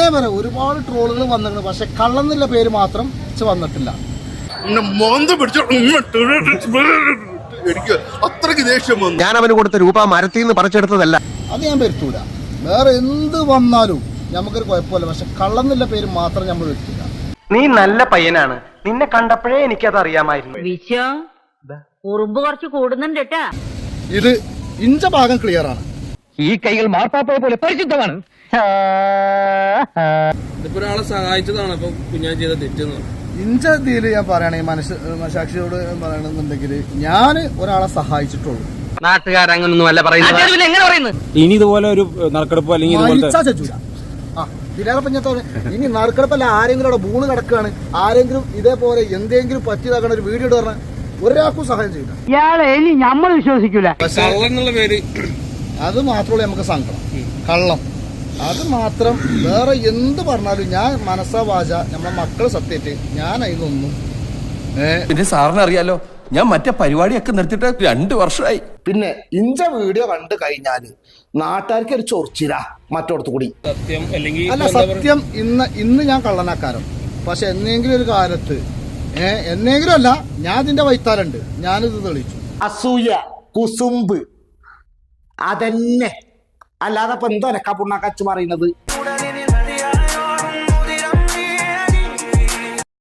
ഇന്നേ വരെ ഒരുപാട് ട്രോളുകൾ വന്നിട്ടുണ്ട്, പക്ഷെ കള്ളെന്നുള്ള പേര് മാത്രം വന്നിട്ടില്ല. എനിക്ക് അത്രയ്ക്ക് ദേഷ്യം വന്നു. ഞാൻ അവന് കൊടുത്ത രൂപ മരത്തിൽ നിന്ന് പറിച്ചെടുത്തതല്ല. അത് ഞാൻ വരുത്തൂല. വേറെ എന്ത് വന്നാലും നമുക്കൊരു കുഴപ്പമില്ല, പക്ഷെ കള്ളെന്നുള്ള പേര് മാത്രം നമ്മൾ വരുത്തില്ല. നീ നല്ല പയ്യനാണ്, നിന്നെ കണ്ടപ്പോഴേ എനിക്കത് അറിയാമായിരുന്നു. ഉറുമ്പ് കുറച്ച് കൂടുന്നുണ്ട് കേട്ടാ. ഇത് ഇഞ്ച ഭാഗം ക്ലിയർ ആണ്. ഈ കൈകൾ മാർപ്പാപ്പയെ പോലെ പരിശുദ്ധമാണ്. ഇതിപ്പോ ഒരാളെ സഹായിച്ചതാണ് അപ്പൊ കുഞ്ഞാൻ ചെയ്ത തെറ്റെന്ന്. ഇഞ്ച ഇതിൽ ഞാൻ പറയുകയാണെങ്കിൽ മനസാക്ഷിയോട് പറയണമെന്നുണ്ടെങ്കിൽ ഞാൻ ഒരാളെ സഹായിച്ചിട്ടുള്ളൂ. നാട്ടുകാരങ്ങനൊന്നും അല്ല പറയുന്നത്. ഇനി ഇതുപോലെ ഒരു നറുക്കെടുപ്പ് അല്ലെങ്കിൽ ഇനി നറുക്കെടുപ്പല്ല, ആരെങ്കിലും അവിടെ ബൂണ് കിടക്കുകയാണ്, ആരെങ്കിലും ഇതേപോലെ എന്തെങ്കിലും പറ്റിയതാക്കണ ഒരു വീഡിയോ ഇടണം, ഒരാൾക്കും സഹായം ചെയ്യില്ല. ഇയാളെ ഇനി നമ്മൾ വിശ്വസിക്കൂല. എന്നുള്ള പേര് അത് മാത്രമേ നമുക്ക് സങ്കടം. കള്ളം അത് മാത്രം. വേറെ എന്ത് പറഞ്ഞാലും ഞാൻ മനസ്സാ വാച നമ്മളെ മക്കള് സത്യറ്റ് ഞാൻ അതിനൊന്നും. പിന്നെ സാറിന് അറിയാലോ, ഞാൻ മറ്റേ പരിപാടിയൊക്കെ നിർത്തിയിട്ട് 2 വർഷമായി. പിന്നെ ഇഞ്ച വീഡിയോ കണ്ടു കഴിഞ്ഞാല് നാട്ടുകാർക്ക് ഒരു ചൊറിച്ചില മറ്റോടത്ത് കൂടി. സത്യം അല്ലെങ്കിൽ അല്ല, സത്യം ഇന്ന് ഞാൻ കള്ളനാക്കാരം, പക്ഷെ എന്നെങ്കിലും ഒരു കാലത്ത് എന്നെങ്കിലും അല്ല, ഞാൻ ഇതിന്റെ വൈത്താലുണ്ട്, ഞാനിത് തെളിയിച്ചു. അസൂയ, കുസുമ്പ്, അതന്നെ. അല്ലാതെ ഇപ്പൊ എന്തോ പുണ്ണാക്കച്ച് പറയുന്നത്.